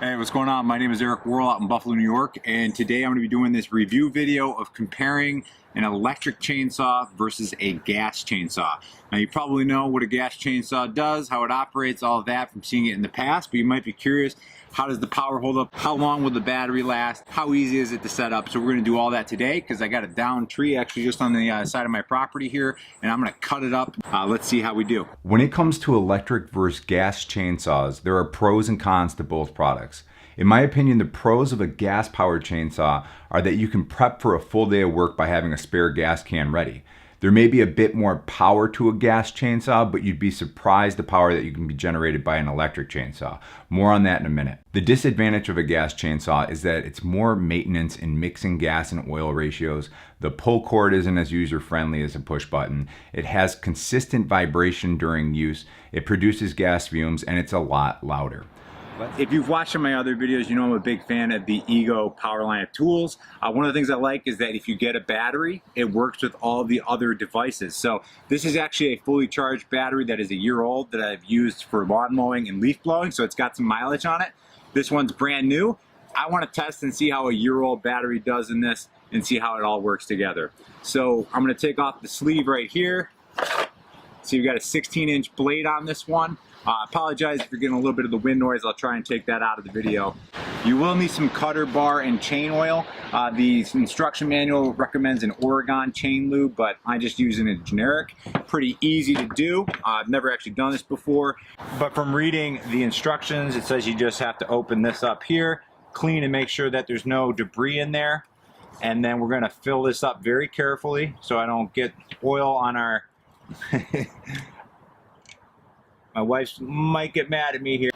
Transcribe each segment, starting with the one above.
Hey, what's going on? My name is Eric Worrell out in Buffalo, New York, and today I'm going to be doing this review video of comparing an electric chainsaw versus a gas chainsaw. Now, you probably know what a gas chainsaw does, how it operates, all of that from seeing it in the past, but you might be curious, how does the power hold up? How long will the battery last? How easy is it to set up? So we're going to do all that today because I got a downed tree actually just on the side of my property here, and I'm going to cut it up. Let's see how we do. When it comes to electric versus gas chainsaws, there are pros and cons to both products. In my opinion, the pros of a gas-powered chainsaw are that you can prep for a full day of work by having a spare gas can ready. There may be a bit more power to a gas chainsaw, but you'd be surprised the power that you can be generated by an electric chainsaw. More on that in a minute. The disadvantage of a gas chainsaw is that it's more maintenance in mixing gas and oil ratios. The pull cord isn't as user-friendly as a push button. It has consistent vibration during use. It produces gas fumes, and it's a lot louder. If you've watched some of my other videos, you know I'm a big fan of the Ego power line of tools. One of the things I like is that if you get a battery, it works with all the other devices. So this is actually a fully charged battery that is a year old that I've used for lawn mowing and leaf blowing, so it's got some mileage on it. This one's brand new. I want to test and see how a year-old battery does in this and see how it all works together. So I'm going to take off the sleeve right here. So you've got a 16-inch blade on this one. I apologize if you're getting a little bit of the wind noise. I'll try and take that out of the video. You will need some cutter bar and chain oil. The instruction manual recommends an Oregon chain lube, but I just use it in generic. Pretty easy to do. I've never actually done this before, but from reading the instructions, it says you just have to open this up here, clean and make sure that there's no debris in there. And then we're gonna fill this up very carefully so I don't get oil on our my wife might get mad at me here.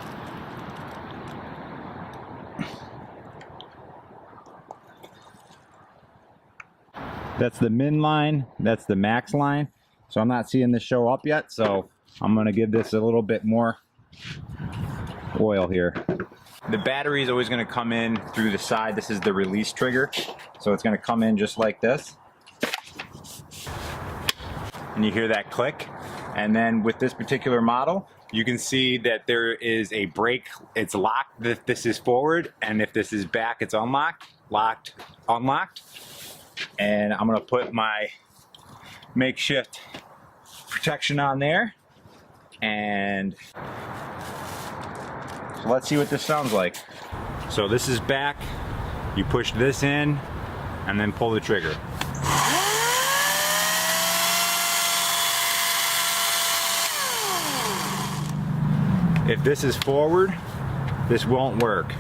That's the min line, that's the max line. So I'm not seeing this show up yet, so I'm gonna give this a little bit more oil here. The battery is always gonna come in through the side. This is the release trigger. So it's gonna come in just like this. And you hear that click. And then with this particular model, you can see that there is a brake. It's locked if this is forward, and if this is back, it's unlocked, locked, unlocked. And I'm gonna put my makeshift protection on there. And so let's see what this sounds like. So this is back, you push this in, and then pull the trigger. If this is forward, this won't work.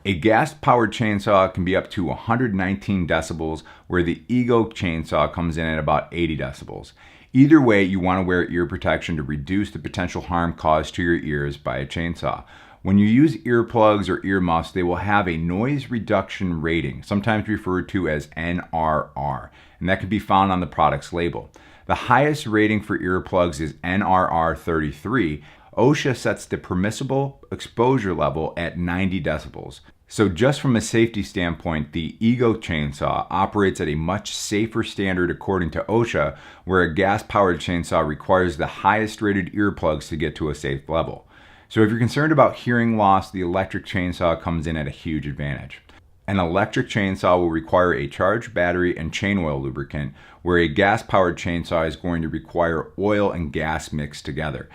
A gas-powered chainsaw can be up to 119 decibels, where the Ego chainsaw comes in at about 80 decibels. Either way, you want to wear ear protection to reduce the potential harm caused to your ears by a chainsaw. When you use earplugs or earmuffs, they will have a noise reduction rating, sometimes referred to as NRR, and that can be found on the product's label. The highest rating for earplugs is NRR 33. OSHA sets the permissible exposure level at 90 decibels. So just from a safety standpoint, the Ego chainsaw operates at a much safer standard according to OSHA, where a gas-powered chainsaw requires the highest rated earplugs to get to a safe level. So if you're concerned about hearing loss, the electric chainsaw comes in at a huge advantage. An electric chainsaw will require a charged battery and chain oil lubricant, where a gas-powered chainsaw is going to require oil and gas mixed together.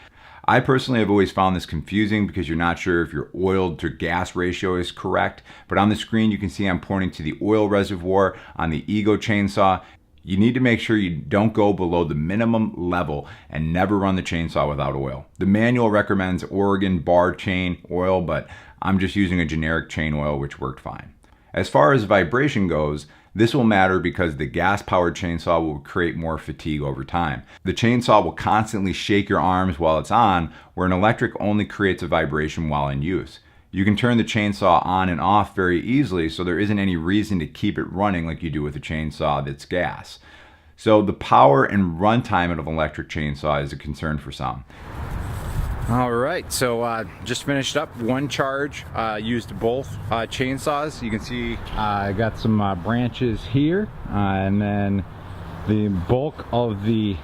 I personally have always found this confusing because you're not sure if your oil to gas ratio is correct, but on the screen you can see I'm pointing to the oil reservoir on the Ego chainsaw. You need to make sure you don't go below the minimum level and never run the chainsaw without oil. The manual recommends Oregon bar chain oil, but I'm just using a generic chain oil which worked fine. As far as vibration goes, this will matter because the gas-powered chainsaw will create more fatigue over time. The chainsaw will constantly shake your arms while it's on, where an electric only creates a vibration while in use. You can turn the chainsaw on and off very easily, so there isn't any reason to keep it running like you do with a chainsaw that's gas. So the power and runtime of an electric chainsaw is a concern for some. All right, so just finished up one charge, used both chainsaws. You can see I got some branches here, and then the bulk of the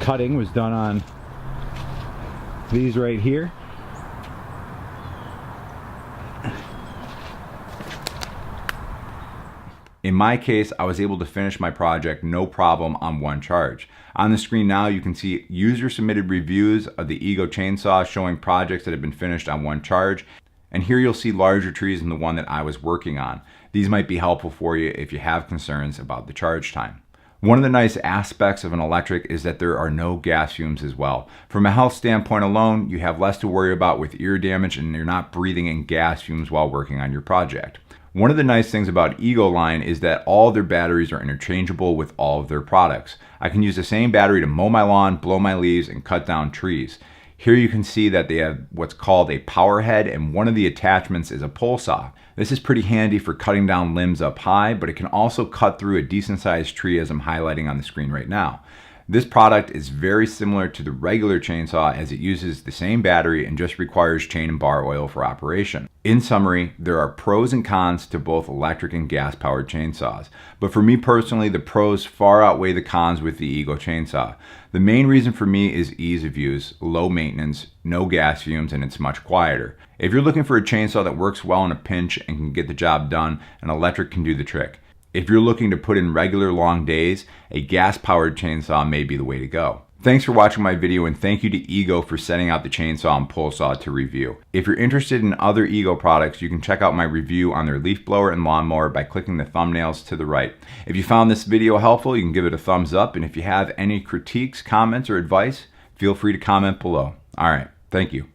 cutting was done on these right here. In my case, I was able to finish my project no problem on one charge. On the screen now, you can see user-submitted reviews of the Ego chainsaw showing projects that have been finished on one charge. And here you'll see larger trees than the one that I was working on. These might be helpful for you if you have concerns about the charge time. One of the nice aspects of an electric is that there are no gas fumes as well. From a health standpoint alone, you have less to worry about with ear damage and you're not breathing in gas fumes while working on your project. One of the nice things about Ego line is that all their batteries are interchangeable with all of their products. I can use the same battery to mow my lawn, blow my leaves, and cut down trees. Here you can see that they have what's called a power head, and one of the attachments is a pole saw. This is pretty handy for cutting down limbs up high, but it can also cut through a decent sized tree as I'm highlighting on the screen right now. This product is very similar to the regular chainsaw as it uses the same battery and just requires chain and bar oil for operation. In summary, there are pros and cons to both electric and gas powered chainsaws. But for me personally, the pros far outweigh the cons with the Ego chainsaw. The main reason for me is ease of use, low maintenance, no gas fumes, and it's much quieter. If you're looking for a chainsaw that works well in a pinch and can get the job done, an electric can do the trick. If you're looking to put in regular long days, a gas-powered chainsaw may be the way to go. Thanks for watching my video, and thank you to Ego for sending out the chainsaw and pole saw to review. If you're interested in other Ego products, you can check out my review on their leaf blower and lawnmower by clicking the thumbnails to the right. If you found this video helpful, you can give it a thumbs up, and if you have any critiques, comments, or advice, feel free to comment below. All right, thank you.